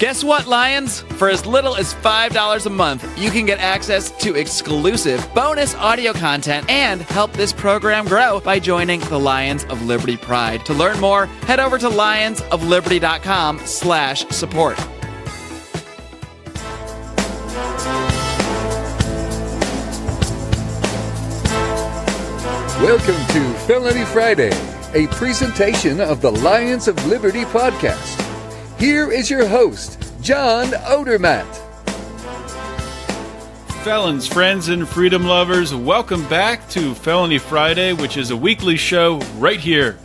Guess what, Lions? For as little as $5 a month, you can get access to exclusive bonus audio content and help this program grow by joining the Lions of Liberty Pride. To learn more, head over to lionsofliberty.com/support. Welcome to Felony Friday, a presentation of the Lions of Liberty podcast. Here is your host, John Odermatt. Felons, friends, and freedom lovers, welcome back to Felony Friday, which is a weekly show right here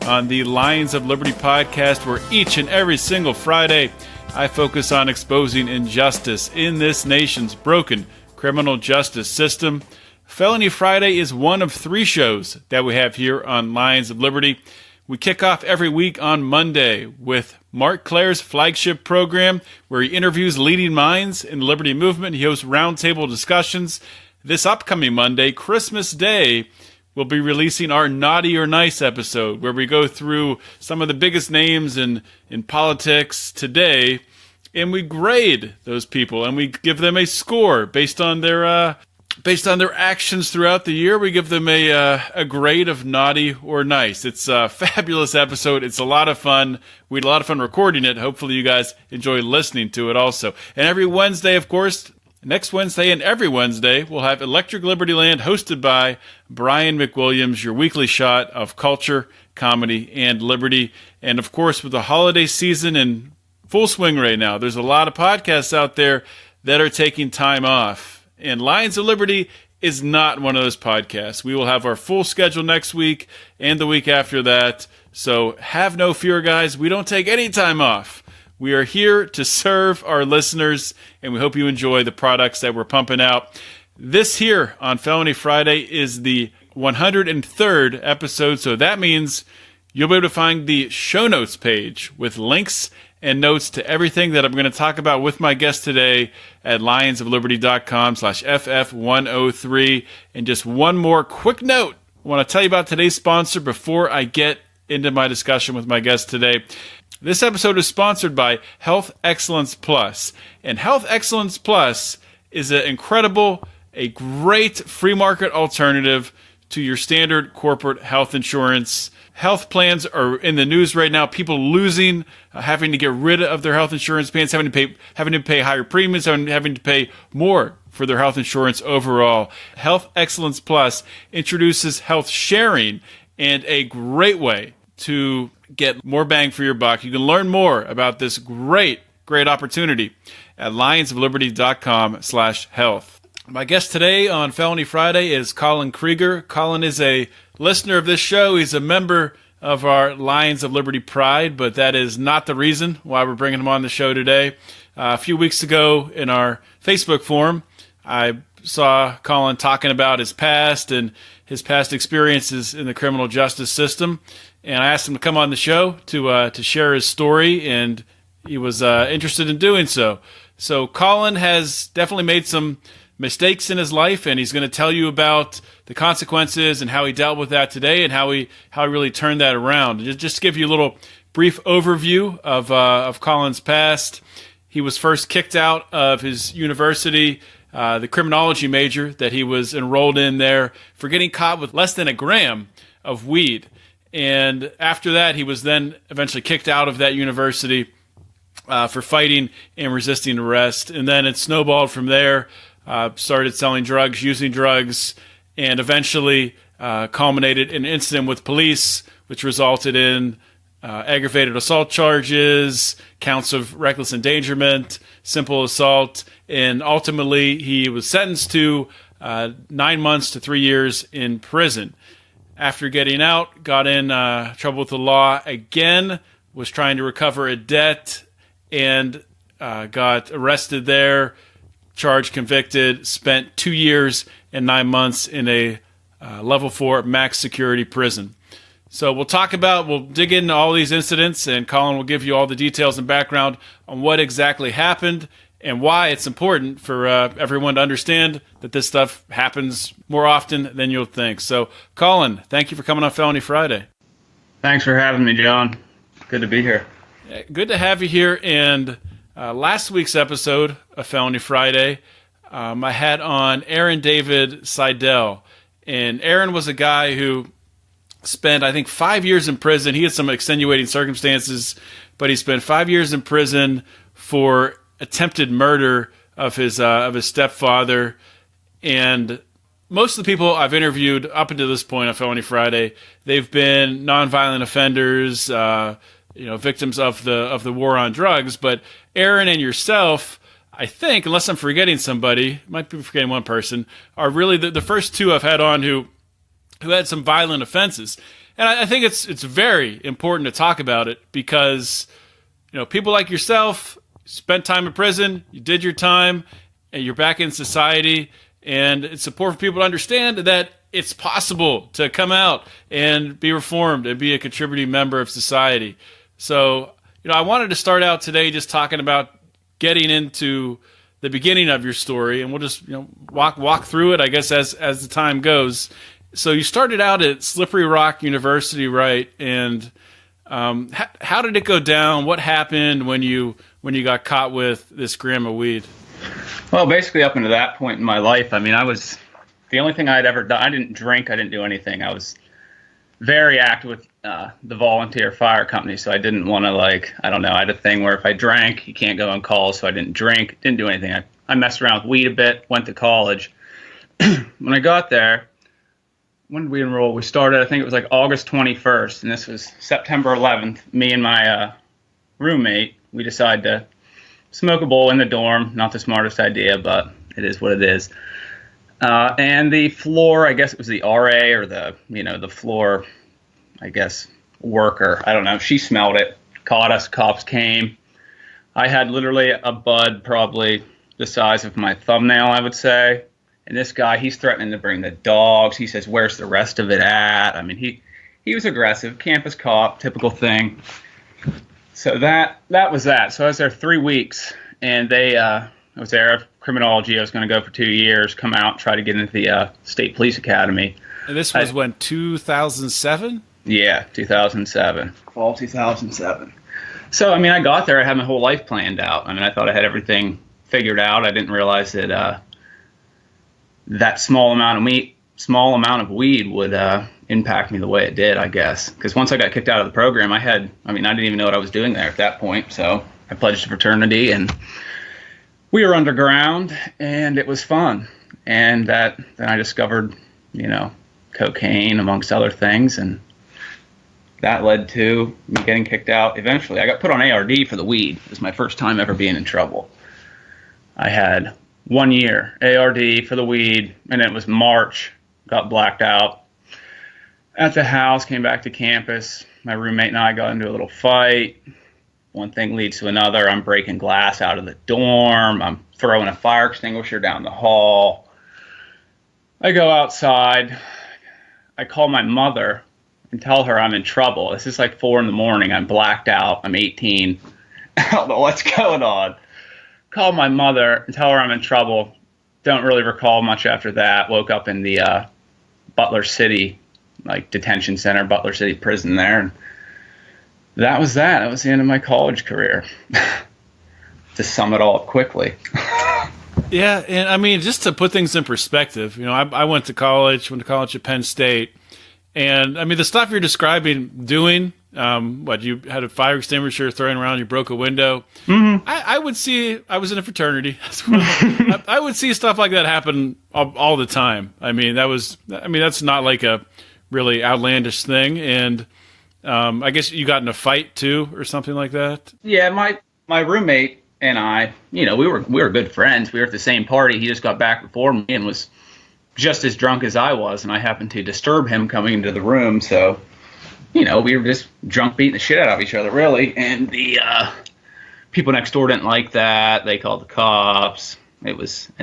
on the Lions of Liberty podcast, where each and every single Friday I focus on exposing injustice in this nation's broken criminal justice system. Felony Friday is one of 3 shows that we have here on Lions of Liberty. We kick off every week on Monday with Mark Clare's flagship program, where he interviews leading minds in the Liberty movement. He hosts roundtable discussions. This upcoming Monday, Christmas Day, we'll be releasing our Naughty or Nice episode, where we go through some of the biggest names in politics today, and we grade those people, and we give them a score based on their actions throughout the year. We give them a grade of naughty or nice. It's a fabulous episode. It's a lot of fun. We had a lot of fun recording it. Hopefully you guys enjoy listening to it also. And every Wednesday, of course, next Wednesday and every Wednesday, we'll have Electric Liberty Land hosted by Brian McWilliams, your weekly shot of culture, comedy, and liberty. And of course, with the holiday season in full swing right now, there's a lot of podcasts out there that are taking time off. And Lions of Liberty is not one of those podcasts. We will have our full schedule next week and the week after that. So have no fear, guys. We don't take any time off. We are here to serve our listeners, and we hope you enjoy the products that we're pumping out. This here on Felony Friday is the 103rd episode, so that means you'll be able to find the show notes page with links and notes to everything that I'm going to talk about with my guest today at lionsofliberty.com/FF103. And just one more quick note. I want to tell you about today's sponsor before I get into my discussion with my guest today. This episode is sponsored by Health Excellence Plus. And Health Excellence Plus is a great free market alternative to your standard corporate health insurance. Health plans are in the news right now. People losing, having to get rid of their health insurance plans, having to pay higher premiums, having to pay more for their health insurance overall. Health Excellence Plus introduces health sharing, and a great way to get more bang for your buck. You can learn more about this great opportunity at lionsofliberty.com/health. My guest today on Felony Friday is Colin Kreiger. Colin is a listener of this show. He's a member of our Lions of Liberty Pride, but that is not the reason why we're bringing him on the show today. A few weeks ago in our Facebook forum, I saw Colin talking about his past and his past experiences in the criminal justice system, and I asked him to come on the show to share his story, and he was interested in doing so. So Colin has definitely made some mistakes in his life, and he's going to tell you about the consequences and how he dealt with that today and how he really turned that around. Just to give you a little brief overview of Colin's past, he was first kicked out of his university, the criminology major that he was enrolled in there, for getting caught with less than a gram of weed. And after that, he was then eventually kicked out of that university for fighting and resisting arrest. And then it snowballed from there. Started selling drugs, using drugs, and eventually culminated in an incident with police, which resulted in aggravated assault charges, counts of reckless endangerment, simple assault, and ultimately he was sentenced to 9 months to 3 years in prison. After getting out, got in trouble with the law again, was trying to recover a debt, and got arrested there, charged, convicted, spent 2 years and 9 months in a level 4 max security prison. So we'll dig into all these incidents, and Colin will give you all the details and background on what exactly happened and why it's important for everyone to understand that this stuff happens more often than you'll think. So, Colin, thank you for coming on Felony Friday. Thanks for having me, John. Good to be here. Good to have you here, and Last week's episode of Felony Friday, I had on Aaron David Seidel. And Aaron was a guy who spent, I think, 5 years in prison. He had some extenuating circumstances, but he spent 5 years in prison for attempted murder of his stepfather. And most of the people I've interviewed up until this point on Felony Friday, they've been nonviolent offenders, victims of the war on drugs. But Aaron and yourself, I think, unless I'm forgetting somebody, might be forgetting one person, are really the first two I've had on who had some violent offenses. And I think it's very important to talk about it because, people like yourself spent time in prison, you did your time, and you're back in society. And it's important for people to understand that it's possible to come out and be reformed and be a contributing member of society. So, I wanted to start out today just talking about getting into the beginning of your story, and we'll just walk through it, I guess, as the time goes. So you started out at Slippery Rock University, right? And how did it go down? What happened when you got caught with this gram of weed? Well, basically up until that point in my life, I was the only thing I'd ever done. I didn't drink. I didn't do anything. I was very active with the volunteer fire company, so I didn't want to, I had a thing where if I drank, you can't go on call, so I didn't drink, didn't do anything. I messed around with weed a bit, went to college. When I got there, when did we enroll? We started, I think it was August 21st, and this was September 11th. Me and my roommate, we decided to smoke a bowl in the dorm. Not the smartest idea, but it is what it is. And the floor, I guess it was the RA or the floor, I guess, worker. I don't know. She smelled it, caught us. Cops came. I had literally a bud probably the size of my thumbnail, I would say. And this guy, he's threatening to bring the dogs. He says, "Where's the rest of it at?" He was aggressive, campus cop, typical thing. So that was that. So I was there 3 weeks, and I was there. Criminology. I was going to go for 2 years, come out, try to get into the State Police Academy. And this was when, 2007? Yeah, 2007. Fall 2007. So, I got there. I had my whole life planned out. I thought I had everything figured out. I didn't realize that that small amount of weed would impact me the way it did, I guess. Because once I got kicked out of the program, I didn't even know what I was doing there at that point. So I pledged to fraternity, and we were underground, and it was fun. And then I discovered, cocaine, amongst other things, and that led to me getting kicked out. Eventually, I got put on ARD for the weed. It was my first time ever being in trouble. I had 1 year ARD for the weed, and it was March. Got blacked out at the house, came back to campus. My roommate and I got into a little fight. One thing leads to another. I'm breaking glass out of the dorm. I'm throwing a fire extinguisher down the hall. I go outside. I call my mother and tell her I'm in trouble. This is 4 a.m. I'm blacked out. I'm 18. I don't know what's going on. Call my mother and tell her I'm in trouble. Don't really recall much after that. Woke up in the Butler City detention center, Butler City prison there. And that was that. That was the end of my college career. To sum it all up quickly. Yeah, and just to put things in perspective, I went to college at Penn State, and the stuff you're describing doing, you had a fire extinguisher thrown around, you broke a window. Mm-hmm. I would see, I was in a fraternity. I would see stuff like that happen all the time. That's not a really outlandish thing, and I guess you got in a fight too, or something like that. Yeah, my roommate and I, we were good friends. We were at the same party. He just got back before me and was just as drunk as I was, and I happened to disturb him coming into the room. So, we were just drunk, beating the shit out of each other, really. And the people next door didn't like that. They called the cops. And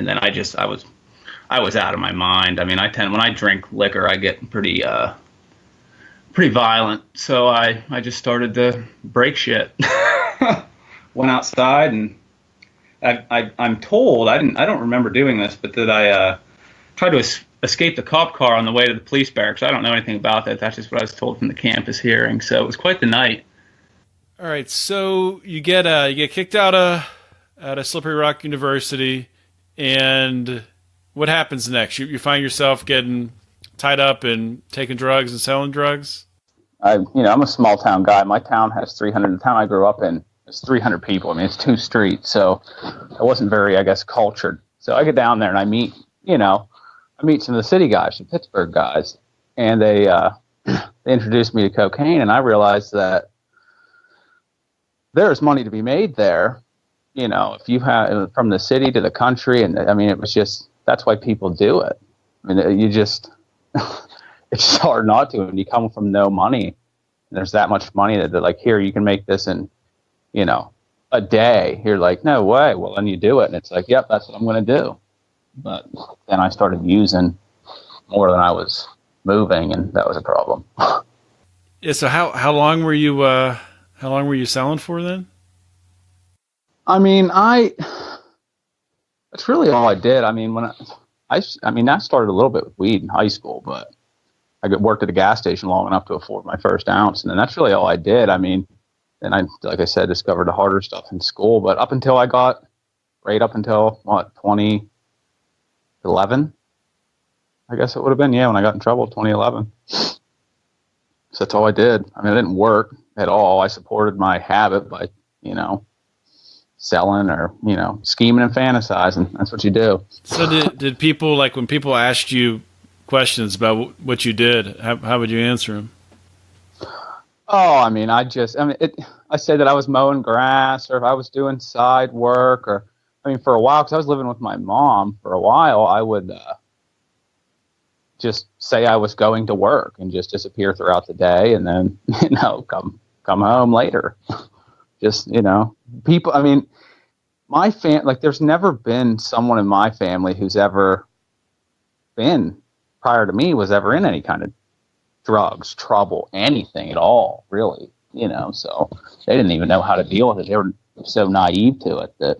then I was out of my mind. When I drink liquor, I get pretty violent. So I just started to break shit. Went outside, and I'm told, I don't remember doing this, but that I tried to escape the cop car on the way to the police barracks. I don't know anything about that. That's just what I was told from the campus hearing. So it was quite the night. All right, so you get kicked out of at a Slippery Rock University, and what happens next? You find yourself getting tied up and taking drugs and selling drugs? I'm a small town guy. My town has 300. The town I grew up in is 300 people. I mean, it's 2 streets, so I wasn't very, I guess, cultured. So I get down there and I meet some of the city guys, the Pittsburgh guys, and they introduced me to cocaine, and I realized that there's money to be made there. If you have from the city to the country, and I mean, it was just, that's why people do it. I mean, it's just hard not to. And you come from no money, and there's that much money that they're like, here, you can make this in, a day. You're like, no way. Well, then you do it, and it's like, yep, that's what I'm going to do. But then I started using more than I was moving, and that was a problem. Yeah. So how long were you selling for then? I mean, that's really all I did. I mean, I started a little bit with weed in high school, but I worked at a gas station long enough to afford my first ounce, and then that's really all I did. I mean, and I, like I said, discovered the harder stuff in school, but up until 2011, I guess it would have been, when I got in trouble, 2011. So that's all I did. I mean, I didn't work at all. I supported my habit by, selling or, scheming and fantasizing. That's what you do. So did people, like when people asked you questions about what you did, how would you answer them? Oh, I mean, I said that I was mowing grass, or if I was doing side work, or, I mean, for a while, because I was living with my mom for a while, I would just say I was going to work and just disappear throughout the day, and then, come home later. Just, people, I mean, my there's never been someone in my family who's ever been, prior to me, was ever in any kind of drugs, trouble, anything at all, really, so they didn't even know how to deal with it. They were so naive to it that,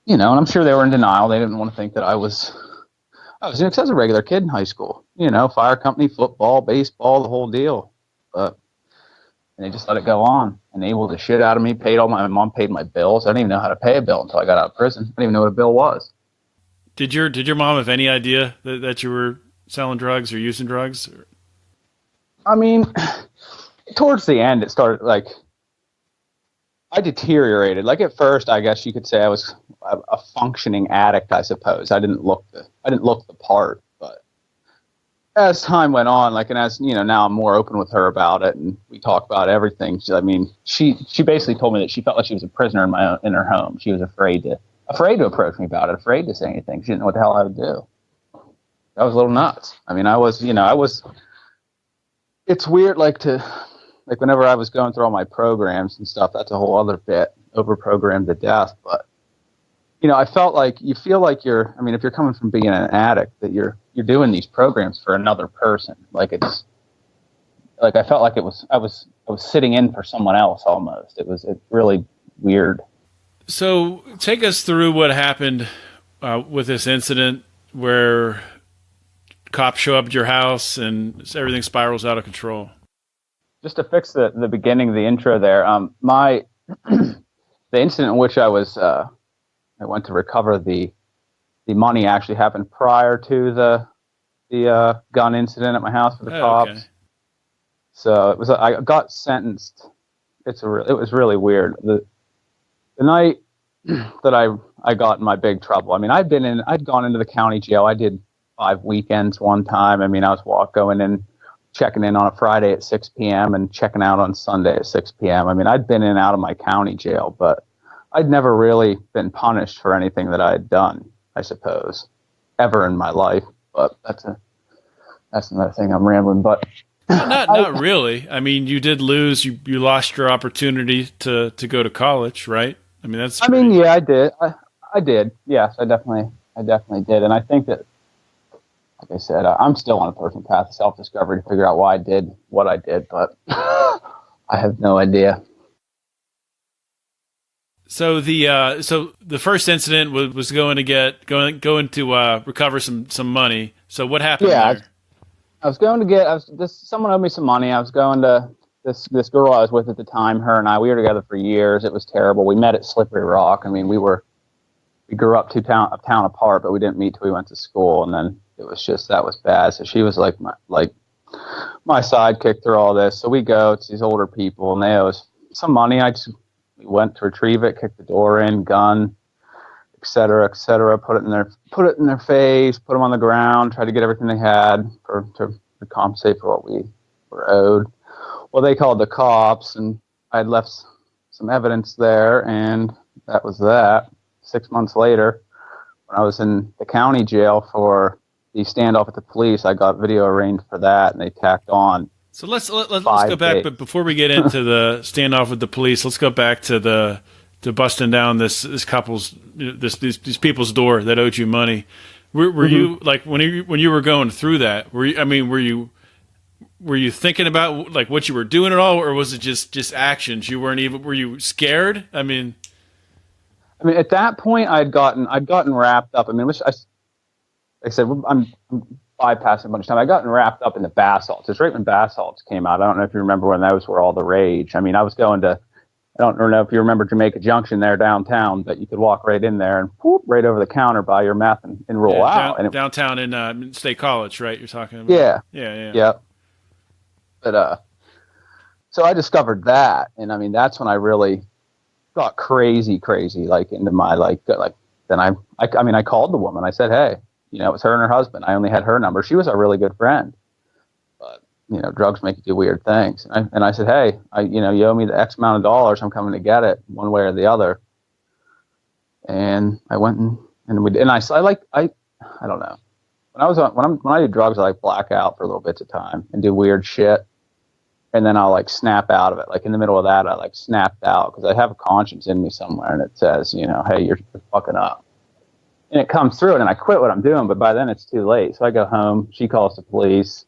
and I'm sure they were in denial. They didn't want to think that I was a regular kid in high school, fire company, football, baseball, the whole deal. But and they just let it go on, enabled the shit out of me, my mom paid my bills. I didn't even know how to pay a bill until I got out of prison. I didn't even know what a bill was. Did your mom have any idea that you were selling drugs or using drugs? I mean, towards the end, it started, I deteriorated. At first, I guess you could say I was a functioning addict, I suppose. I didn't look the part, but as time went on, and as now I'm more open with her about it, and we talk about everything. She basically told me that she felt like she was a prisoner in her home. She was afraid to approach me about it, afraid to say anything. She didn't know what the hell I would do. I was a little nuts. I mean, it's weird, whenever I was going through all my programs and stuff, that's a whole other bit, over-programmed to death. But, I felt like, you feel like if you're coming from being an addict, that you're doing these programs for another person. I felt like I was sitting in for someone else almost. It's really weird. So take us through what happened with this incident where cops show up at your house and everything spirals out of control. Just to fix the beginning of the intro there, the incident in which I went to recover the money actually happened prior to the gun incident at my house with the cops. Okay. So I got sentenced. It was really weird. The night that I got in my big trouble. I mean, I'd gone into the county jail. I did 5 weekends one time. I mean, I was going in, checking in on a Friday at 6 p.m. and checking out on Sunday at 6 p.m. I mean, I'd been in and out of my county jail, but I'd never really been punished for anything that I had done, I suppose, ever in my life. But that's another thing. I'm rambling, but not really. I mean, you did lose. You lost your opportunity to go to college, right? I mean, that's. Yeah, I did. I did. Yes, I definitely did, and I think that, like I said, I'm still on a personal path of self-discovery to figure out why I did what I did, but I have no idea. So the first incident was going to recover some money. So what happened there? Someone owed me some money. I was going to this girl I was with at the time, we were together for years. It was terrible. We met at Slippery Rock. I mean, we grew up a town apart, but we didn't meet till we went to school. And then it was just, that was bad. So she was like my sidekick through all this. So we go to these older people, and they owe us some money. We went to retrieve it, kicked the door in, gun, et cetera, put it in their face, put them on the ground, tried to get everything they had to compensate for what we were owed. Well, they called the cops, and I'd left some evidence there, and that was that. 6 months later, when I was in the county jail for the standoff with the police, I got video arraigned for that, and they tacked on. So let's go back, days. But before we get into the standoff with the police, let's go back to busting down this couple's these people's door that owed you money. Were you like when you were going through that? Were you thinking about like what you were doing at all, or was it just actions? You weren't even. Were you scared? I mean, at that point, I'd gotten wrapped up. I mean, like I said, I'm bypassing a bunch of time. I gotten wrapped up in the bath salts. It's right when bath salts came out. I don't know if you remember when those were all the rage. I mean, I was going to. I don't know if you remember Jamaica Junction there downtown, but you could walk right in there and whoop, right over the counter, buy your meth and roll out. Downtown in State College, right? You're talking about? Yeah. But so I discovered that, and I mean that's when I really got crazy, like into my then I called the woman. I said, hey, it was her and her husband. I only had her number. She was a really good friend. Drugs make you do weird things. And I said, hey, you owe me the X amount of dollars. I'm coming to get it one way or the other. And I went and I don't know. When I do drugs, I black out for little bits of time and do weird shit. And then I'll snap out of it. Like in the middle of that, I snapped out because I have a conscience in me somewhere and it says, hey, you're fucking up. And it comes through and I quit what I'm doing, but by then it's too late. So I go home. She calls the police.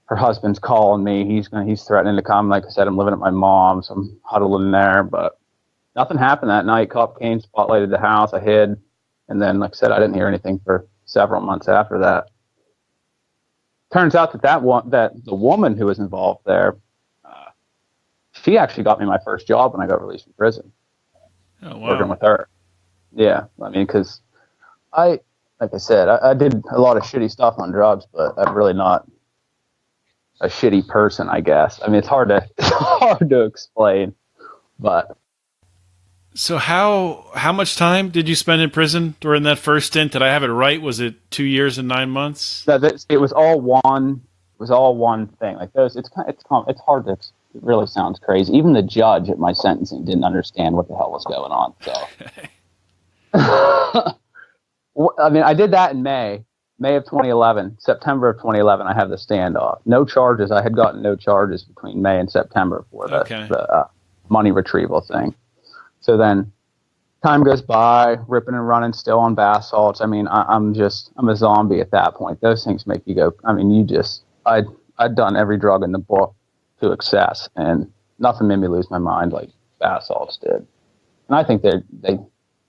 Her husband's calling me. He's threatening to come. Like I said, I'm living at my mom's. I'm huddled in there, but nothing happened that night. Cop came, spotlighted the house. I hid, and then, like I said, I didn't hear anything for several months after that. Turns out that the woman who was involved there, she actually got me my first job when I got released from prison. Oh, wow. Working with her. Yeah, I mean, because like I said, I did a lot of shitty stuff on drugs, but I'm really not a shitty person, I guess. I mean, it's hard to explain, but. So how much time did you spend in prison during that first stint? Did I have it right? Was it 2 years and 9 months? It was all one. It was all one thing. Like those, it's hard to. It really sounds crazy. Even the judge at my sentencing didn't understand what the hell was going on. So, I mean, I did that in May of 2011. September of 2011, I have the standoff. No charges. I had gotten no charges between May and September for the money retrieval thing. So then time goes by, ripping and running, still on bath salts. I mean, I'm a zombie at that point. Those things make you go, I mean, I'd done every drug in the book to excess, and nothing made me lose my mind like bath salts did. And I think they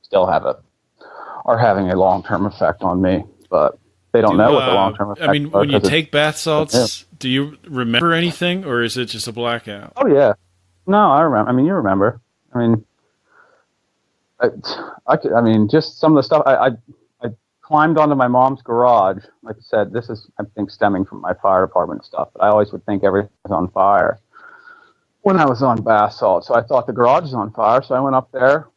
still are having a long-term effect on me, but they don't know what the long-term effect is. I mean, when you take bath salts, do you remember anything, or is it just a blackout? Oh, yeah. No, I remember. I mean, you remember. I mean, I mean, just some of the stuff. I climbed onto my mom's garage. Like I said, this is, I think, stemming from my fire department stuff. But I always would think everything was on fire when I was on bath salt. So I thought the garage was on fire. So I went up there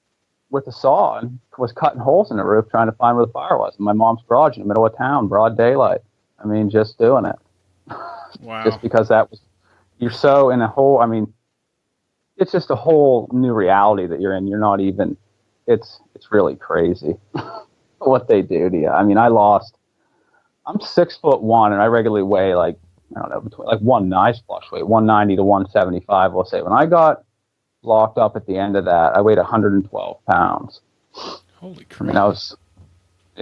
with a saw and was cutting holes in the roof trying to find where the fire was. In my mom's garage in the middle of town, broad daylight. I mean, just doing it. Wow. Just because you're so in a whole, I mean, it's just a whole new reality that you're in. You're not even, it's really crazy what they do to you. I mean, I'm 6'1" and I regularly weigh I don't know, between I fluctuate 190 to 175. We'll say when I got locked up at the end of that, I weighed 112 pounds. Holy crap. I mean,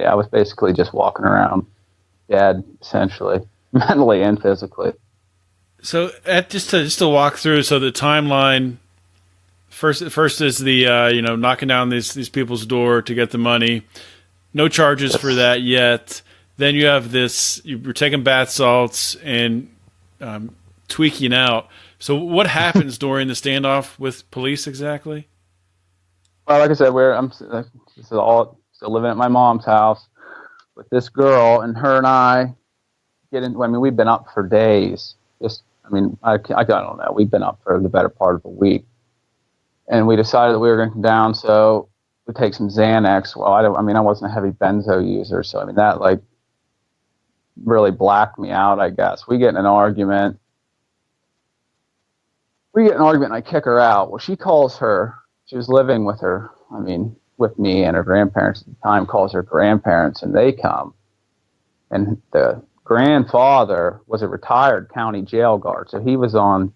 I was basically just walking around dead, essentially, mentally and physically. So just to walk through, so the timeline, first is the, knocking down these people's door to get the money. No charges for that yet. Then you have this, you're taking bath salts and tweaking out. So what happens during the standoff with police exactly? Well, like I said, this is all still living at my mom's house with this girl, and her and I get in. I mean, we've been up for days. I don't know. We've been up for the better part of a week, and we decided that we were going to come down. So we take some Xanax. Well, I wasn't a heavy benzo user, so I mean that like really blacked me out, I guess. We get in an argument. And I kick her out. Well, she was living with with me and her grandparents at the time, calls her grandparents, and they come. And the grandfather was a retired county jail guard, so he was on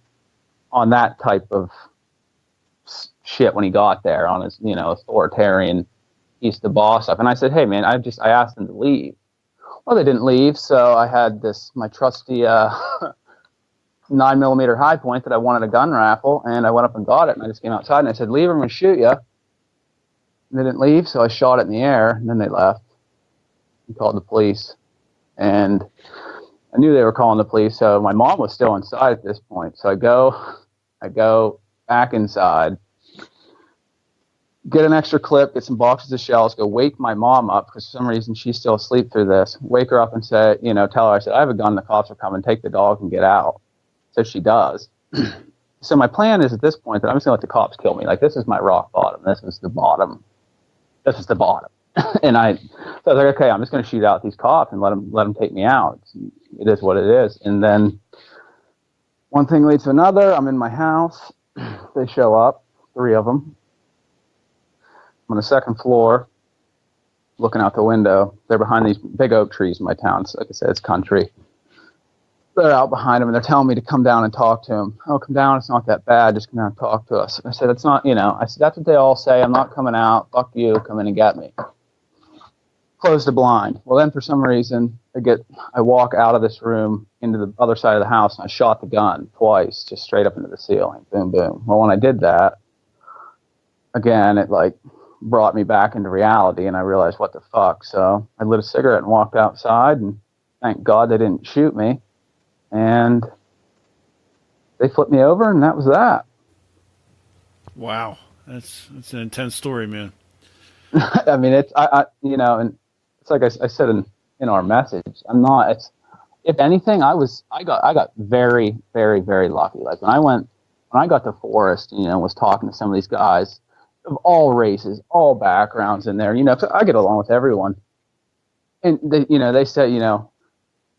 that type of shit when he got there, on his, authoritarian, he's the boss stuff. And I said, hey, man, I asked them to leave. Well, they didn't leave, so I had my trusty 9mm high point that I wanted a gun raffle, and I went up and got it, and I just came outside, and I said, leave, I'm going to shoot you. And they didn't leave, so I shot it in the air, and then they left and called the police. And I knew they were calling the police, so my mom was still inside at this point. So I go back inside, get an extra clip, get some boxes of shells, go wake my mom up, because for some reason she's still asleep through this. Wake her up and say, tell her, I said, I have a gun, the cops are coming, take the dog and get out. So she does. So my plan is at this point that I'm just going to let the cops kill me. Like, this is my rock bottom. This is the bottom. And so I was like, okay, I'm just going to shoot out these cops and let them take me out. It is what it is. And then one thing leads to another. I'm in my house. They show up, 3 of them. I'm on the 2nd floor, looking out the window. They're behind these big oak trees in my town. So like I said, it's country. They're out behind them, and they're telling me to come down and talk to him. Oh, come down. It's not that bad. Just come down and talk to us. I said, it's not, I said, that's what they all say. I'm not coming out. Fuck you. Come in and get me. Close the blind. Well, then for some reason, I walk out of this room into the other side of the house, and I shot the gun twice, just straight up into the ceiling. Boom, boom. Well, when I did that, again, it like brought me back into reality, and I realized, what the fuck? So I lit a cigarette and walked outside, and thank God they didn't shoot me. And they flipped me over, and that was that. Wow, that's an intense story, man. I mean, and it's like I said in our message. If anything, I got very, very, very lucky. Like when I got to Forest, was talking to some of these guys of all races, all backgrounds in there. I get along with everyone, and they said,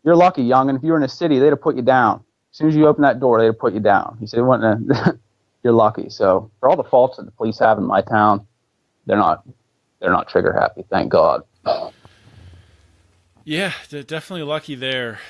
you're lucky, young, and if you were in a city, they'd have put you down. As soon as you open that door, they'd have put you down. He said, you're lucky. So for all the faults that the police have in my town, they're not trigger happy, thank God. Yeah, they're definitely lucky there.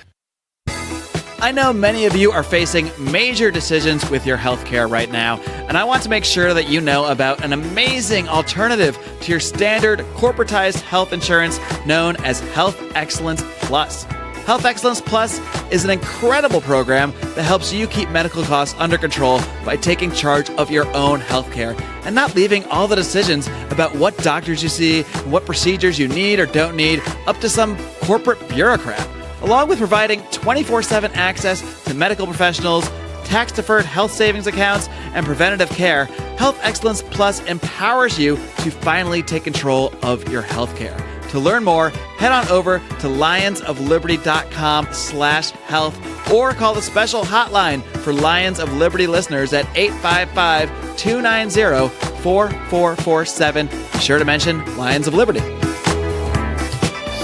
I know many of you are facing major decisions with your healthcare right now, and I want to make sure that you know about an amazing alternative to your standard corporatized health insurance known as Health Excellence Plus. Health Excellence Plus is an incredible program that helps you keep medical costs under control by taking charge of your own healthcare and not leaving all the decisions about what doctors you see and what procedures you need or don't need up to some corporate bureaucrat. Along with providing 24/7 access to medical professionals, tax-deferred health savings accounts, and preventative care, Health Excellence Plus empowers you to finally take control of your healthcare. To learn more, head on over to lionsofliberty.com/health or call the special hotline for Lions of Liberty listeners at 855-290-4447. Be sure to mention Lions of Liberty.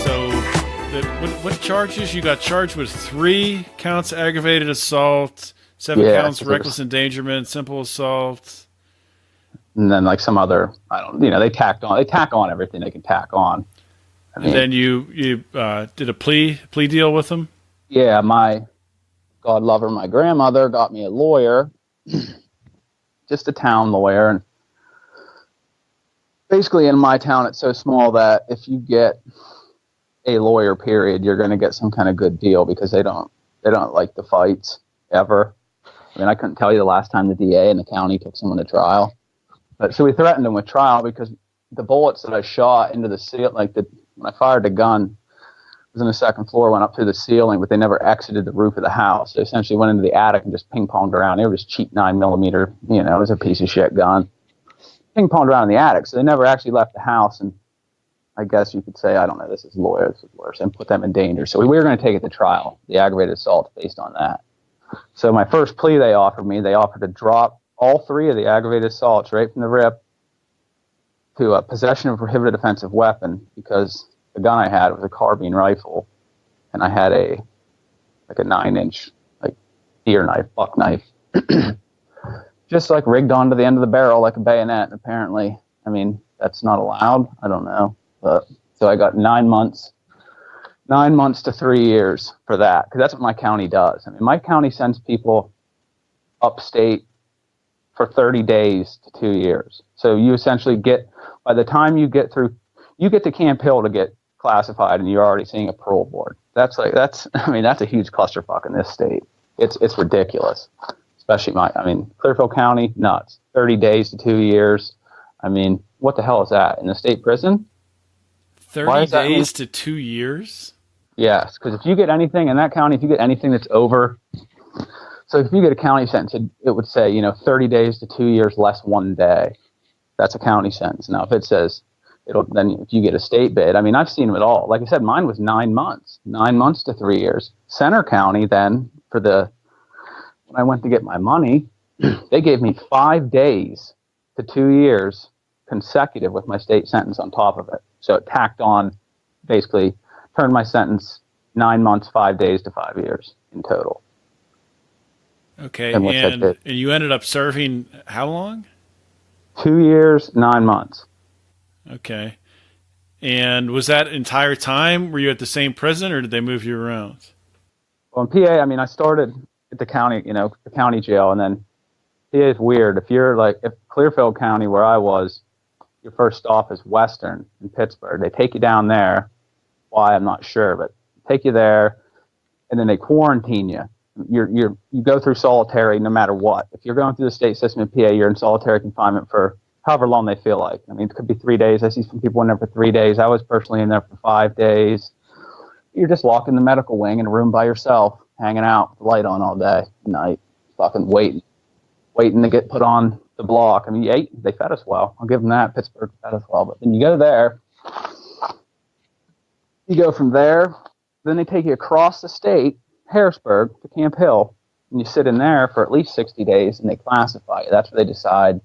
So, what charges? You got charged with 3 counts aggravated assault, 7 counts reckless endangerment, simple assault. And then like some other, they tack on everything they can tack on. And then you did a plea deal with them? Yeah, my God lover, my grandmother got me a lawyer, just a town lawyer. And basically in my town, it's so small that if you get a lawyer, period, you're going to get some kind of good deal because they don't like the fights ever. I mean, I couldn't tell you the last time the DA in the county took someone to trial. But so we threatened him with trial because the bullets that I shot into the ceiling, when I fired the gun, was in the second floor, went up through the ceiling, but they never exited the roof of the house. They essentially went into the attic and just ping-ponged around. They were just cheap 9mm, it was a piece of shit gun. Ping-ponged around in the attic, so they never actually left the house. And I guess you could say, I don't know, this is lawyers, and put them in danger. So we were going to take it to trial, the aggravated assault, based on that. So my first plea they offered to drop all 3 of the aggravated assaults right from the rip to possession of a prohibited offensive weapon, because the gun I had was a carbine rifle, and I had a 9-inch deer knife, buck knife, just rigged onto the end of the barrel like a bayonet. Apparently, that's not allowed. I don't know, but so I got 9 months to 3 years for that, because that's what my county does. My county sends people upstate for 30 days to 2 years. So you essentially by the time you get to Camp Hill to get classified, and you're already seeing a parole board. That's a huge clusterfuck in this state. It's ridiculous. Especially Clearfield County, nuts. 30 days to 2 years. What the hell is that? In the state prison? 30 days to 2 years? Yes, because if you get anything in that county, if you get anything that's over, so if you get a county sentence, it would say, 30 days to 2 years less 1 day. That's a county sentence. Now, if it says, then if you get a state bid, I've seen it all. Like I said, mine was 9 months to 3 years. Center County, then, when I went to get my money, they gave me 5 days to 2 years consecutive with my state sentence on top of it. So it tacked on, basically, turned my sentence 9 months, 5 days to 5 years in total. Okay, and you ended up serving how long? 2 years, 9 months. Okay. And was that entire time, were you at the same prison, or did they move you around? Well, in PA, I started at the county, the county jail, and then PA is weird. If Clearfield County, where I was, your first stop is Western in Pittsburgh. They take you down there. Why, I'm not sure, but take you there, and then they quarantine you. You go through solitary no matter what. If you're going through the state system in PA, you're in solitary confinement for however long they feel like. It could be 3 days. I see some people in there for 3 days. I was personally in there for 5 days. You're just locked in the medical wing in a room by yourself, hanging out with the light on all day, night, fucking waiting to get put on the block. They fed us well. I'll give them that. Pittsburgh fed us well. But then you go there. You go from there. Then they take you across the state, Harrisburg, to Camp Hill, and you sit in there for at least 60 days, and they classify you. That's where they decide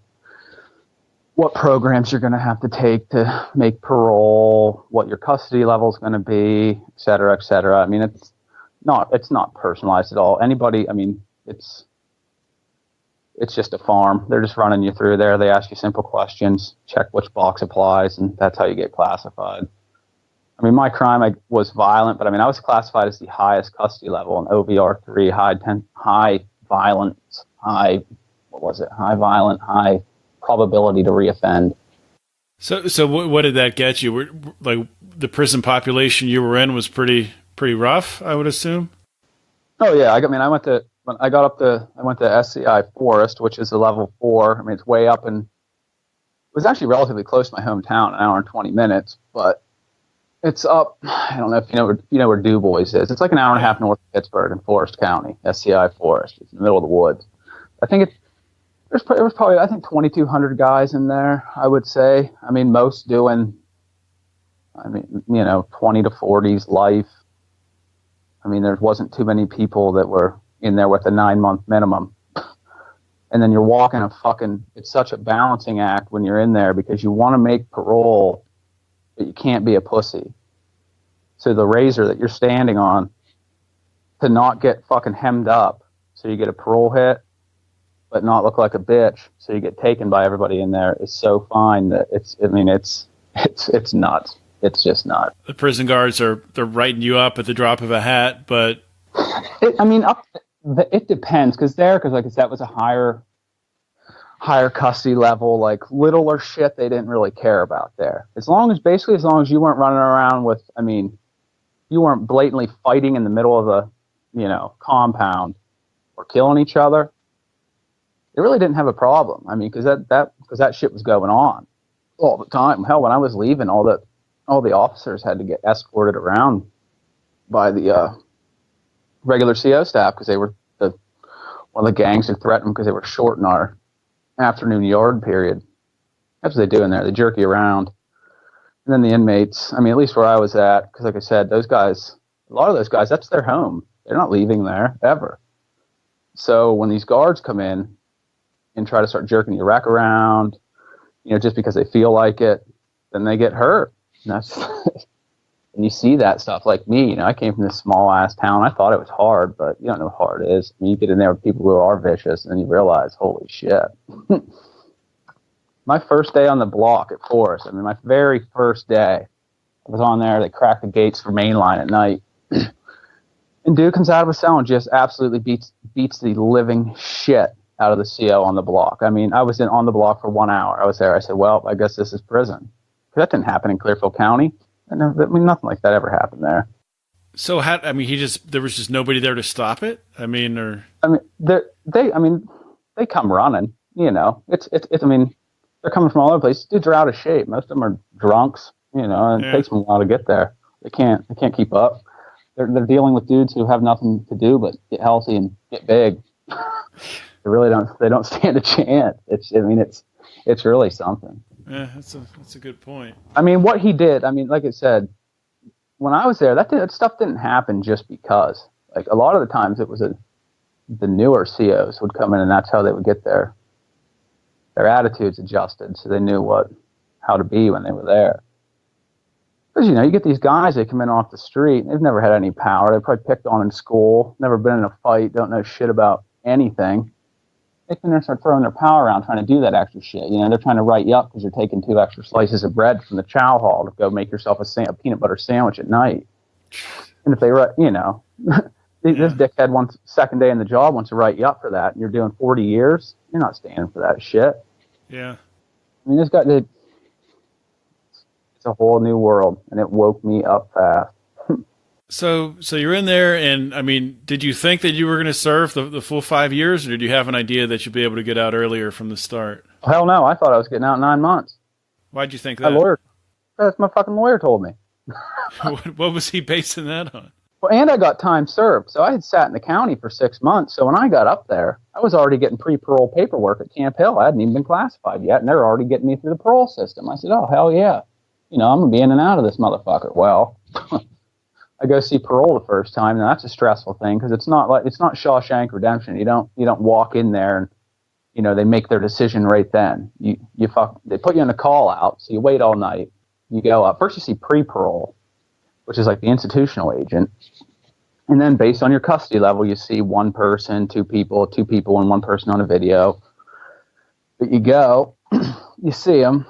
what programs you're going to have to take to make parole, what your custody level is going to be, et cetera, et cetera. It's not personalized at all. Anybody, it's just a farm. They're just running you through there. They ask you simple questions, check which box applies, and that's how you get classified. My crime was violent, but I was classified as the highest custody level in OVR 3, high violent, high probability to reoffend. So what did that get you? The prison population you were in was pretty rough, I would assume. Oh yeah, I went to SCI Forest, which is a level 4. It's way up, and it was actually relatively close to my hometown, an hour and 20 minutes, but it's up. I don't know if you know where Du Bois is. It's like an hour and a half north of Pittsburgh in Forest County, SCI Forest. It's in the middle of the woods. I think there was probably 2,200 guys in there, I would say. Most doing 20 to 40s life. There wasn't too many people that were in there with a 9-month minimum. And then you're walking it's such a balancing act when you're in there, because you want to make parole, but you can't be a pussy. So the razor that you're standing on, to not get fucking hemmed up, so you get a parole hit, but not look like a bitch, so you get taken by everybody in there, is so fine that it's nuts. It's just nuts. The prison guards they're writing you up at the drop of a hat, but it depends, because that was a higher custody level, littler shit they didn't really care about there. As long as you weren't running around with, you weren't blatantly fighting in the middle of a, compound or killing each other, they really didn't have a problem. Because that shit was going on all the time. Hell, when I was leaving, all the officers had to get escorted around by the regular CO staff because they were one of the gangs had threatened them because they were short in our afternoon yard period. That's what they do in there. They jerk you around. And then the inmates, I mean, at least where I was at, because like I said, those guys, a lot of those guys, that's their home. They're not leaving there ever. So when these guards come in and try to start jerking you rack around, just because they feel like it, then they get hurt. And that's and you see that stuff like me. I came from this small ass town. I thought it was hard, but you don't know how hard it is. I mean, you get in there with people who are vicious, and then you realize, holy shit. My first day on the block at Forest, my very first day, I was on there. They cracked the gates for Mainline at night. And dude comes out of a cell and just absolutely beats the living shit out of the CO on the block. I was on the block for 1 hour. I was there. I said, well, I guess this is prison. That didn't happen in Clearfield County. Nothing like that ever happened there. So there was just nobody there to stop it? They come running, they're coming from all over the place. Dudes are out of shape. Most of them are drunks, and it takes them a while to get there. They can't keep up. They're dealing with dudes who have nothing to do but get healthy and get big. They don't stand a chance. It's really something. Yeah, that's a good point. What he did, like I said, when I was there, that stuff didn't happen just because. Like, a lot of the times it was the newer COs would come in, and that's how they would get their attitudes adjusted, so they knew how to be when they were there. Because, you get these guys, they come in off the street, and they've never had any power. They've probably picked on in school, never been in a fight, don't know shit about anything. They come in there and start throwing their power around trying to do that extra shit. They're trying to write you up because you're taking 2 extra slices of bread from the chow hall to go make yourself a peanut butter sandwich at night. And if they write, this dickhead second day in the job wants to write you up for that, and you're doing 40 years, you're not standing for that shit. Yeah. This guy did. It's a whole new world, and it woke me up fast. So you're in there, and did you think that you were going to serve the full 5 years, or did you have an idea that you'd be able to get out earlier from the start? Hell no, I thought I was getting out in 9 months. Why'd you think that? My lawyer, that's my fucking lawyer told me. What was he basing that on? Well, and I got time served, so I had sat in the county for 6 months. So when I got up there, I was already getting pre-parole paperwork at Camp Hill. I hadn't even been classified yet, and they were already getting me through the parole system. I said, oh, hell yeah. I'm going to be in and out of this motherfucker. Well, I go see parole the first time. Now that's a stressful thing because it's not Shawshank Redemption. You don't walk in there and they make their decision right then. They put you on a call out, so you wait all night. You go up first. You see pre-parole, which is like the institutional agent, and then based on your custody level, you see 1 person, 2 people, and 1 person on a video. But you go, you see them.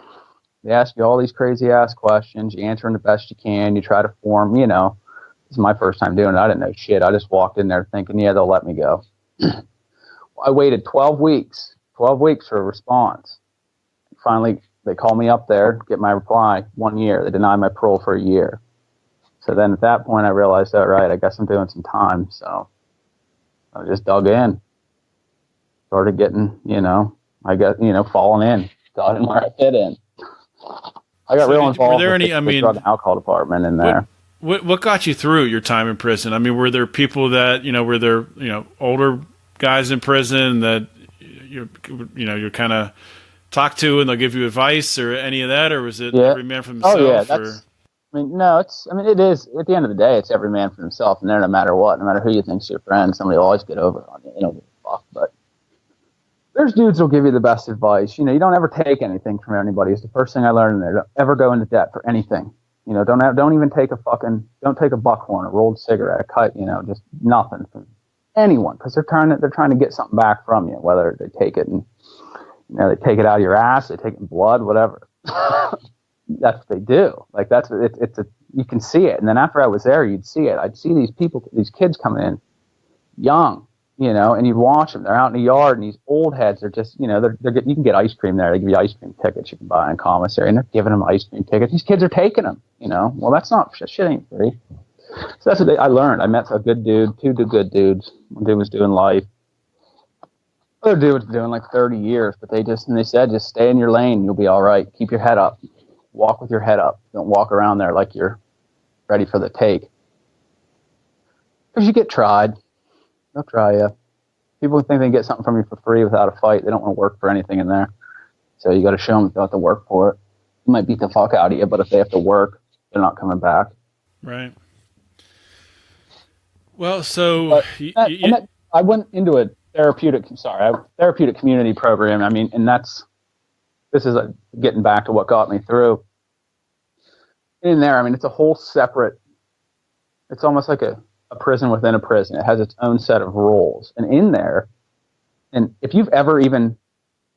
They ask you all these crazy ass questions. You answer them the best you can. You try to form, this is my first time doing it. I didn't know shit. I just walked in there thinking, yeah, they'll let me go. I waited 12 weeks for a response. Finally, they call me up there, get my reply, 1 year. They deny my parole for a year. So then at that point, I realized, all right, I guess I'm doing some time. So I just dug in. Started getting, falling in. Got in where I fit in. I got real involved with the drug and alcohol department in there. What got you through your time in prison? Were there people that, were there, older guys in prison that you're kind of talk to and they'll give you advice or any of that? Or was it every man for himself? Oh, yeah. No, it is. At the end of the day, it's every man for himself. And there, no matter what, no matter who you think's your friend, somebody will always get over on you. Give a fuck. But there's dudes who'll give you the best advice. You don't ever take anything from anybody. It's the first thing I learned in there. Don't ever go into debt for anything. Don't even take don't take a buckhorn, a rolled cigarette, a cut, just nothing from anyone. Because they're trying to get something back from you, whether they take it and, they take it out of your ass, they take it in blood, whatever. That's what they do. Like you can see it. And then after I was there, you'd see it. I'd see these kids coming in young, and you'd watch them. They're out in the yard, and these old heads are just, you can get ice cream there. They give you ice cream tickets you can buy in commissary, and they're giving them ice cream tickets. These kids are taking them, Well, that's not, shit ain't free. So that's what I learned. I met a good dude, 2 good dudes. One dude was doing life. Other dude was doing like 30 years, but they said, just stay in your lane. You'll be all right. Keep your head up. Walk with your head up. Don't walk around there like you're ready for the take. Because you get tried. They'll try you. People think they can get something from you for free without a fight. They don't want to work for anything in there. So you got to show them they'll have to work for it. You might beat the fuck out of you, but if they have to work, they're not coming back. Right. Well, so I went into a therapeutic community program. I mean, and this is getting back to what got me through. In there, I mean, it's a whole separate. It's almost like a prison within a prison. It has its own set of rules, and in there, and if you've been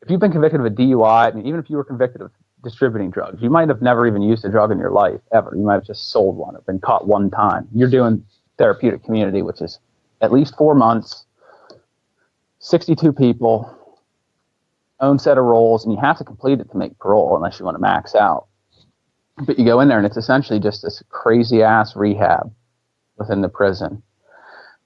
convicted of a DUI, I mean, even if you were convicted of distributing drugs, you might have never even used a drug in your life ever. You might have just sold one or been caught one time. You're doing therapeutic community, which is at least 4 months, 62 people, own set of roles, and you have to complete it to make parole unless you want to max out. But you go in there and it's essentially just this crazy ass rehab within the prison.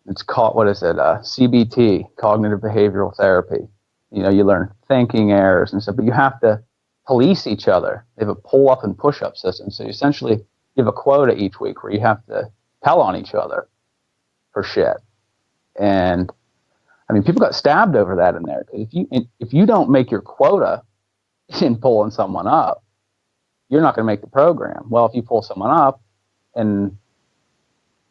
It's called, CBT, cognitive behavioral therapy. You know, you learn thinking errors and stuff, but you have to police each other. They have a pull up and push up system. So you essentially give a quota each week where you have to tell on each other for shit. And I mean, people got stabbed over that in there. If you don't make your quota in pulling someone up, you're not going to make the program. Well, if you pull someone up and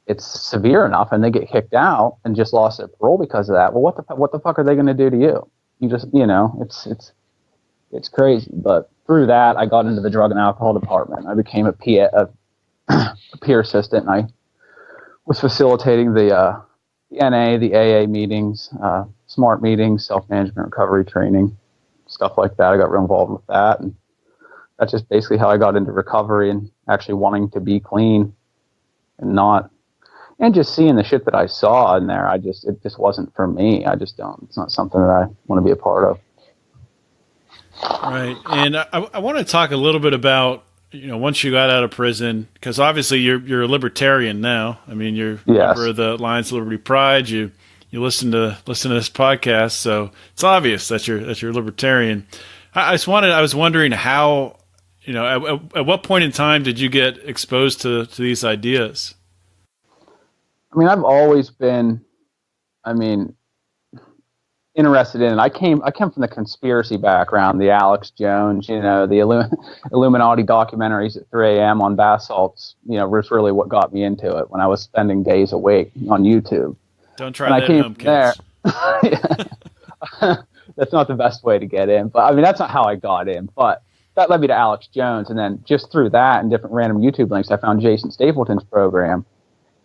it's severe enough and they get kicked out and just lost their parole because of that, well, what the fuck are they going to do to you? You just, it's crazy. But through that, I got into the drug and alcohol department. I became a peer assistant, and I was facilitating the NA, the AA meetings, SMART meetings, self-management recovery training, stuff like that. I got real involved with that, and that's just basically how I got into recovery and actually wanting to be clean and just seeing the shit that I saw in there. It just wasn't for me. It's not something that I want to be a part of. Right. And I want to talk a little bit about, once you got out of prison, because obviously you're a libertarian now. I mean, you're a member of the Lions of Liberty Pride. You listen to this podcast, so it's obvious that you're a libertarian. I was wondering how, at what point in time did you get exposed to these ideas? I mean, I've always been, interested in it. I came from the conspiracy background, the Alex Jones, the Illuminati documentaries at 3 a.m. on bath salts, was really what got me into it when I was spending days awake on YouTube. Don't try that at home, kids. That's not the best way to get in, but I mean, that's not how I got in, but that led me to Alex Jones. And then just through that and different random YouTube links, I found Jason Stapleton's program,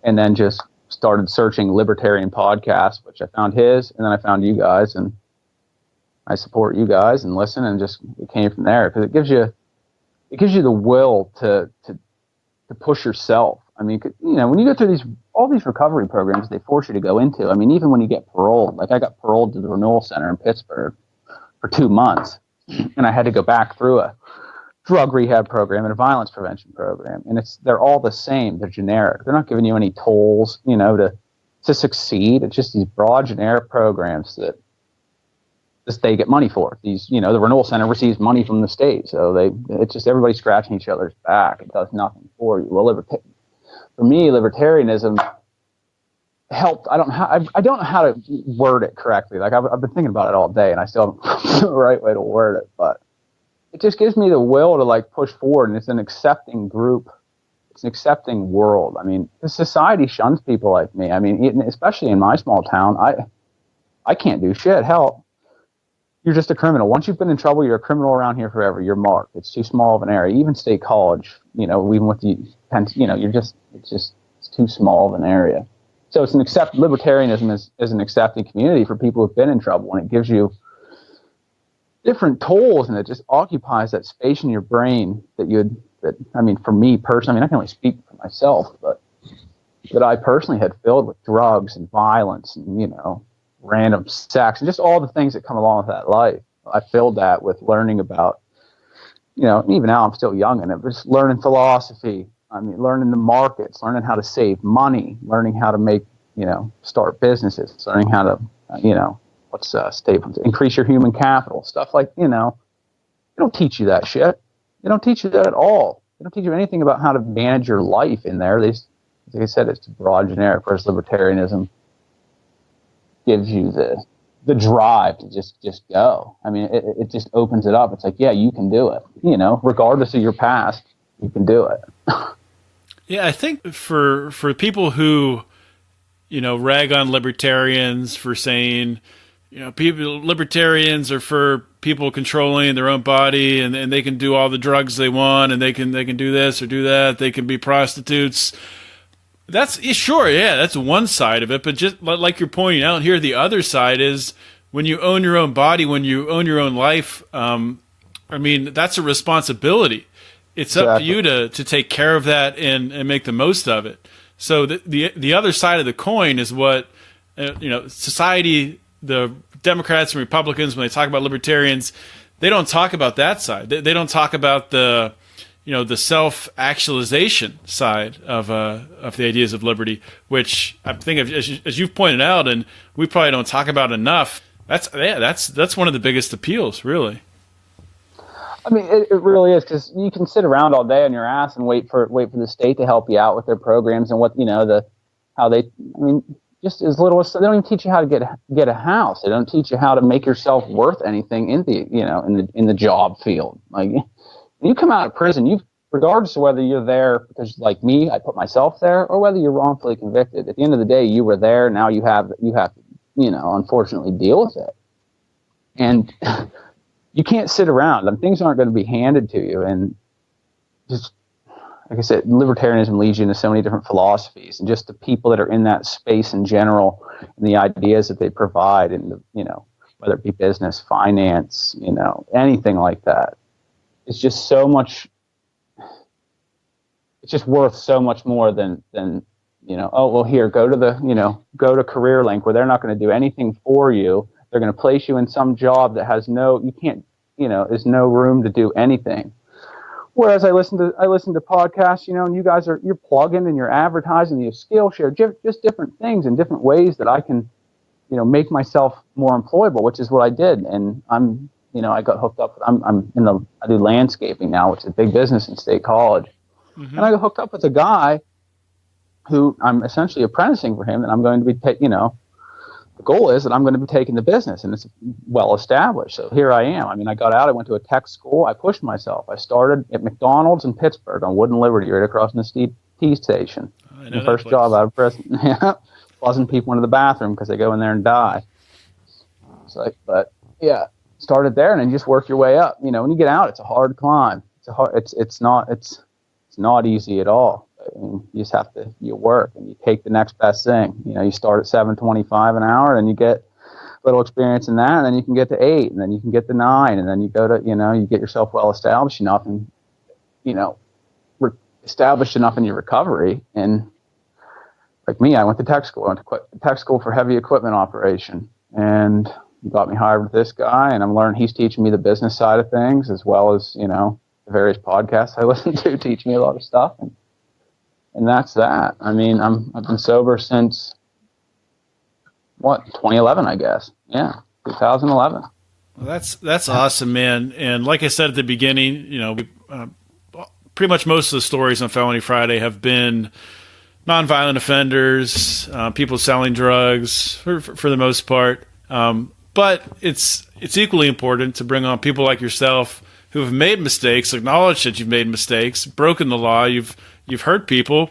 and then just started searching Libertarian podcasts, which I found his, and then I found you guys, and I support you guys and listen, and just it came from there, because it gives you the will to push yourself. I mean, when you go through all these recovery programs they force you to go into, I mean, even when you get paroled, like I got paroled to the Renewal Center in Pittsburgh for 2 months, and I had to go back through a drug rehab program and a violence prevention program, and they're all the same. They're generic. They're not giving you any tools, to succeed. It's just these broad generic programs that the state get money for. These, the Renewal Center receives money from the state, so it's just everybody scratching each other's back. It does nothing for you. Well, for me, libertarianism helped. I don't know how to word it correctly. Like I've been thinking about it all day, and I still haven't the right way to word it, but it just gives me the will to push forward, and it's an accepting group. It's an accepting world. I mean, the society shuns people like me. I mean, especially in my small town, I can't do shit. Hell, you're just a criminal. Once you've been in trouble, you're a criminal around here forever. You're marked. It's too small of an area. Even State College, even with it's too small of an area. So it's libertarianism is an accepting community for people who've been in trouble, and it gives you different tools, and it just occupies that space in your brain for me personally, I can only speak for myself, but that I personally had filled with drugs and violence and, random sex and just all the things that come along with that life. I filled that with learning about, even now I'm still young in it, but just learning philosophy. I mean, learning the markets, learning how to save money, learning how to make, start businesses, learning how to, increase your human capital, stuff like, they don't teach you that shit. They don't teach you that at all. They don't teach you anything about how to manage your life in there. They Like I said, it's broad generic, whereas libertarianism gives you the drive to just go. I mean, it just opens it up. It's like, yeah, you can do it. You know, regardless of your past, you can do it. Yeah, I think for people who, you know, rag on libertarians for saying, you know, libertarians are for people controlling their own body and they can do all the drugs they want and they can do this or do that. They can be prostitutes. That's sure, yeah, that's one side of it. But just like you're pointing out here, the other side is when you own your own body, when you own your own life. I mean, that's a responsibility. It's up to you to take care of that and make the most of it. So the other side of the coin is what you know, society, the Democrats and Republicans, when they talk about libertarians, they don't talk about that side. They don't talk about the, you know, the self-actualization side of the ideas of liberty, which I think, as you've pointed out, and we probably don't talk about enough. That's one of the biggest appeals, really. I mean, it really is, because you can sit around all day on your ass and wait for the state to help you out with their programs and what, you know, how they. I mean, just as little as they don't even teach you how to get a house. They don't teach you how to make yourself worth anything in the job field. Like, when you come out of prison, regardless of whether you're there because, like me, I put myself there, or whether you're wrongfully convicted, at the end of the day, you were there. Now you have to, you know, unfortunately deal with it. And you can't sit around. I mean, things aren't going to be handed to you. And just, like I said, libertarianism leads you into so many different philosophies, and just the people that are in that space in general and the ideas that they provide, and, you know, whether it be business, finance, you know, anything like that. It's just so much. It's just worth so much more than you know. Oh well, here, go to CareerLink, where they're not going to do anything for you. They're going to place you in some job that has there's no room to do anything. Whereas I listen to podcasts, you know, and you guys you're plugging and you're advertising, you Skillshare, just different things and different ways that I can, you know, make myself more employable, which is what I did, and I got hooked up. I do landscaping now, which is a big business in State College. Mm-hmm. And I got hooked up with a guy who I'm essentially apprenticing for him, and I'm going to be, the goal is that I'm going to be taking the business, and it's well established. So here I am. I mean, I got out, I went to a tech school, I pushed myself. I started at McDonald's in Pittsburgh on Wood and Liberty, right across from the T station. The first place. Job out of prison. Buzzing people into the bathroom because they go in there and die. It's like, but yeah. Started there, and then you just work your way up. You know, when you get out, it's a hard climb. It's not easy at all. I mean, you just have to work, and you take the next best thing. You know, you start at $7.25 an hour, and you get a little experience in that, and then you can get to 8, and then you can get to 9, and then you go to, you know, you get yourself well established enough, and, you know, established enough in your recovery. And like me, I went to tech school. I went to tech school for heavy equipment operation, and got me hired with this guy, and he's teaching me the business side of things, as well as, you know, the various podcasts I listen to teach me a lot of stuff, and that's that. I mean, I've been sober since 2011, I guess. Yeah, 2011. Well, that's awesome, man. And like I said at the beginning, you know, pretty much most of the stories on Felony Friday have been nonviolent offenders, people selling drugs for the most part. But it's equally important to bring on people like yourself who have made mistakes, acknowledged that you've made mistakes, broken the law, you've hurt people,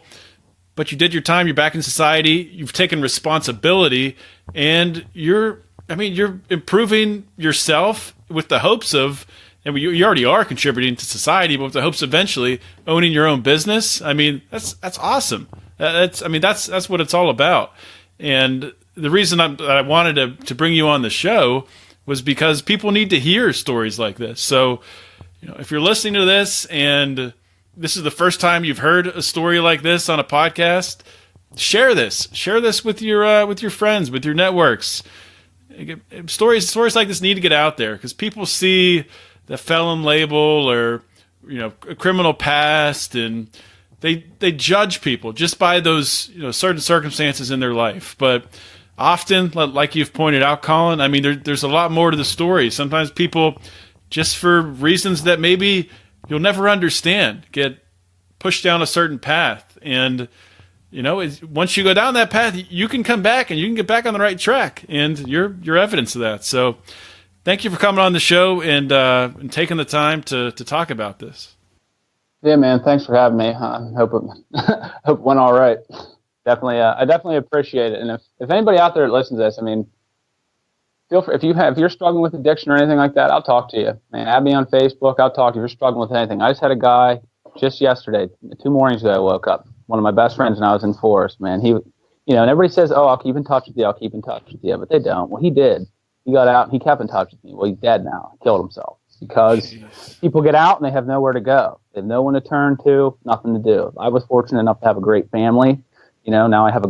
but you did your time, you're back in society, you've taken responsibility, and you're improving yourself with the hopes of, and you already are contributing to society, but with the hopes of eventually owning your own business. I mean, that's awesome. That's what it's all about. And the reason I wanted to bring you on the show was because people need to hear stories like this. So, you know, if you're listening to this and this is the first time you've heard a story like this on a podcast, share this with your friends, with your networks. Stories like this need to get out there, because people see the felon label or, you know, a criminal past, and they judge people just by those, you know, certain circumstances in their life. But often, like you've pointed out, Colin, I mean, there's a lot more to the story. Sometimes people, just for reasons that maybe you'll never understand, get pushed down a certain path. And, once you go down that path, you can come back and you can get back on the right track, and you're evidence of that. So thank you for coming on the show and taking the time to talk about this. Yeah, man. Thanks for having me. I hope it went all right. Definitely, I definitely appreciate it. And if anybody out there that listens to this, I mean, feel free, if you're struggling with addiction or anything like that, I'll talk to you. Man, add me on Facebook. I'll talk to you if you're struggling with anything. I just had a guy just yesterday, 2 mornings ago, I woke up. One of my best friends when I was in Forest, man. He, and everybody says, "Oh, I'll keep in touch with you. I'll keep in touch with you," but they don't. Well, he did. He got out and he kept in touch with me. Well, he's dead now. He killed himself because people get out and they have nowhere to go. They have no one to turn to, nothing to do. I was fortunate enough to have a great family. Now I have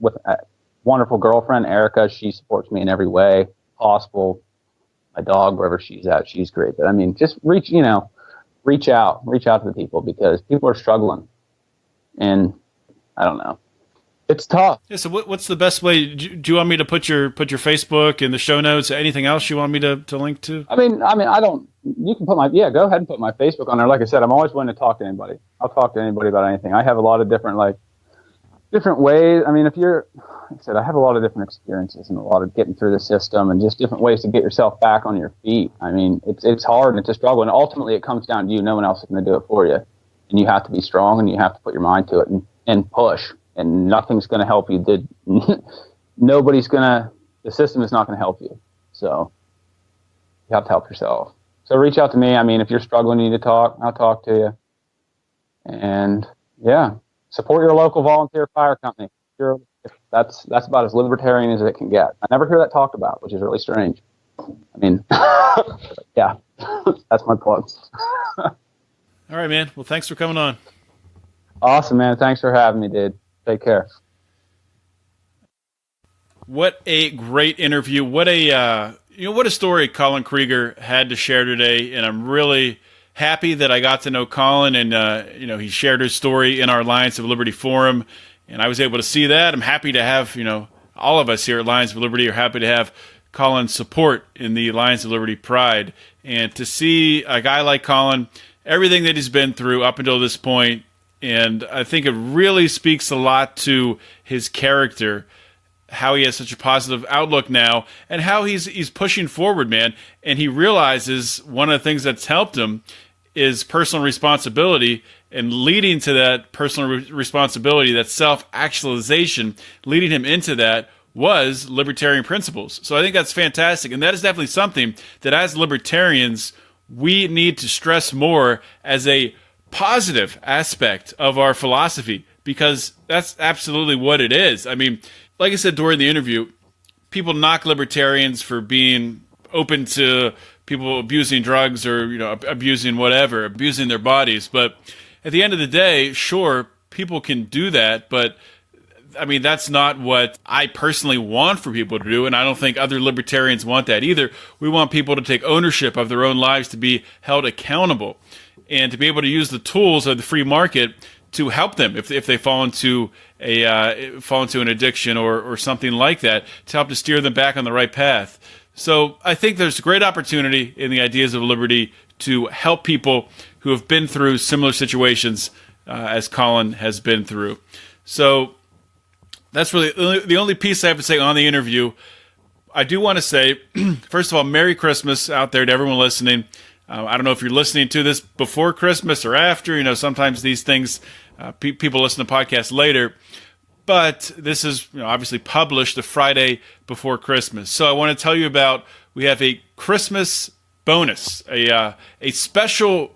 with a wonderful girlfriend, Erica. She supports me in every way possible. My dog, wherever she's at, she's great. But I mean, just reach out to the people because people are struggling. And I don't know. It's tough. Yeah. So what's the best way? Do you want me to put your Facebook in the show notes? Anything else you want me to link to? I mean, I don't. You can go ahead and put my Facebook on there. Like I said, I'm always willing to talk to anybody. I'll talk to anybody about anything. I have a lot of different ways. I mean, like I said, I have a lot of different experiences and a lot of getting through the system and just different ways to get yourself back on your feet. I mean, it's hard and it's a struggle, and ultimately it comes down to you. No one else is going to do it for you. And you have to be strong, and you have to put your mind to it and push. And nothing's going to help you. The system is not going to help you. So you have to help yourself. So reach out to me. I mean, if you're struggling, you need to talk, I'll talk to you. And yeah, support your local volunteer fire company. That's about as libertarian as it can get. I never hear that talked about, which is really strange. I mean, yeah, that's my plug. All right, man. Well, thanks for coming on. Awesome, man. Thanks for having me, dude. Take care. What a great interview. What a story Colin Kreiger had to share today. And I'm really happy that I got to know Colin and, he shared his story in our Alliance of Liberty forum. And I was able to see that. I'm happy to have, all of us here at Alliance of Liberty are happy to have Colin's support in the Alliance of Liberty Pride. And to see a guy like Colin, everything that he's been through up until this point, and I think it really speaks a lot to his character, how he has such a positive outlook now, and how he's pushing forward, man. And he realizes one of the things that's helped him is personal responsibility, and leading to that personal responsibility, that self-actualization, leading him into that was libertarian principles. So I think that's fantastic, and that is definitely something that as libertarians we need to stress more as a positive aspect of our philosophy, because that's absolutely what it is. I mean, like I said during the interview, people knock libertarians for being open to people abusing drugs or, abusing their bodies. But at the end of the day, sure, people can do that, but I mean, that's not what I personally want for people to do, and I don't think other libertarians want that either. We want people to take ownership of their own lives, to be held accountable, and to be able to use the tools of the free market to help them if they fall into an addiction or something like that, to help to steer them back on the right path. So I think there's a great opportunity in the Ideas of Liberty to help people who have been through similar situations as Colin has been through. So that's really the only piece I have to say on the interview. I do want to say, first of all, Merry Christmas out there to everyone listening. I don't know if you're listening to this before Christmas or after. Sometimes these things, people listen to podcasts later. But this is obviously published the Friday before Christmas. So I want to tell you about, we have a Christmas bonus, a special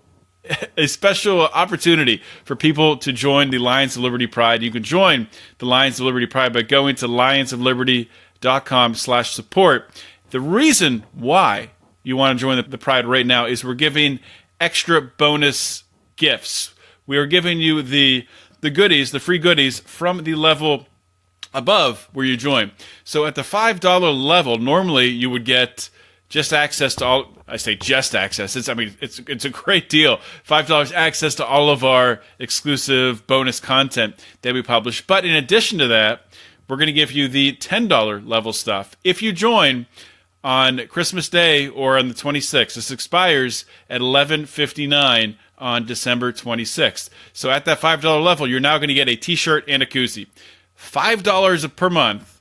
opportunity for people to join the Alliance of Liberty Pride. You can join the Alliance of Liberty Pride by going to allianceofliberty.com/support. The reason why you want to join the Pride right now is we're giving extra bonus gifts. We are giving you the goodies, the free goodies from the level above where you join. So at the $5 level, normally you would get just access to all. I say just access. It's a great deal. $5 access to all of our exclusive bonus content that we publish. But in addition to that, we're going to give you the $10 level stuff if you join on Christmas Day or on the 26th. This expires at 11:59 on December 26th. So at that $5 level, you're now going to get a t-shirt and a koozie. $5 per month,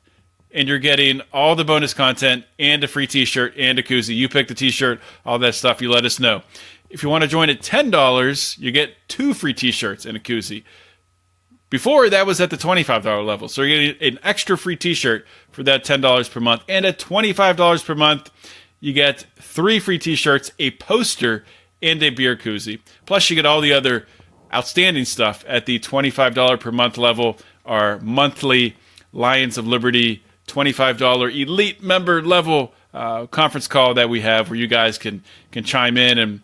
and you're getting all the bonus content and a free t-shirt and a koozie. You pick the t-shirt, all that stuff, you let us know. If you want to join at $10, you get 2 free t-shirts and a koozie. Before, that was at the $25 level. So you're getting an extra free t-shirt for that $10 per month. And at $25 per month, you get 3 free t-shirts, a poster, and a beer koozie. Plus, you get all the other outstanding stuff at the $25 per month level. Our monthly Lions of Liberty $25 elite member level conference call that we have where you guys can chime in and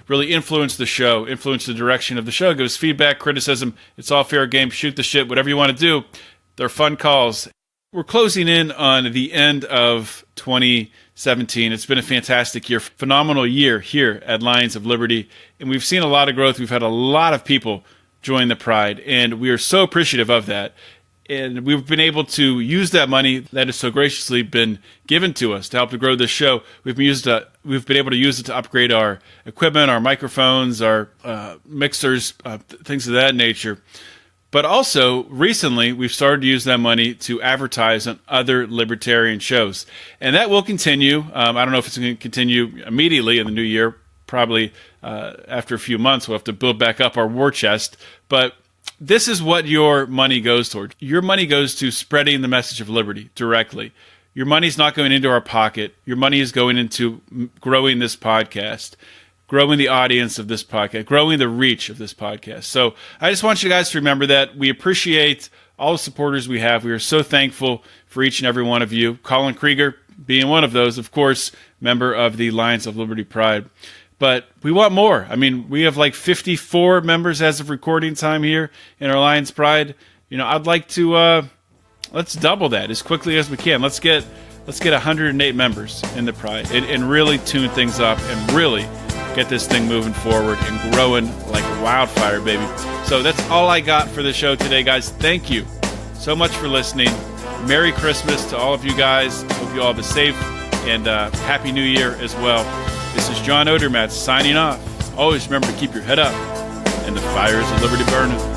really influence the show, influence the direction of the show, give us feedback, criticism. It's all fair game. Shoot the shit, whatever you want to do. They're fun calls. We're closing in on the end of 2017. It's been a fantastic year, phenomenal year here at Lions of Liberty, and we've seen a lot of growth. We've had a lot of people join the Pride, and we are so appreciative of that. And we've been able to use that money that has so graciously been given to us to help to grow this show. We've been able to use it to upgrade our equipment, our microphones, our mixers, things of that nature. But also, recently, we've started to use that money to advertise on other libertarian shows. And that will continue. I don't know if it's going to continue immediately in the new year. Probably after a few months, we'll have to build back up our war chest. But this is what your money goes toward. Your money goes to spreading the message of liberty directly. Your money's not going into our pocket. Your money is going into growing this podcast, growing the audience of this podcast, growing the reach of this podcast. So I just want you guys to remember that. We appreciate all the supporters we have. We are so thankful for each and every one of you. Colin Kreiger being one of those, of course, member of the Lions of Liberty Pride. But we want more. I mean, we have like 54 members as of recording time here in our Lions Pride. You know, I'd like to let's double that as quickly as we can. Let's get 108 members in the Pride and really tune things up and really get this thing moving forward and growing like wildfire, baby. So that's all I got for the show today, guys. Thank you so much for listening. Merry Christmas to all of you guys. Hope you all have a safe and Happy New Year as well. This is John Odermatt signing off. Always remember to keep your head up and the fires of liberty burning.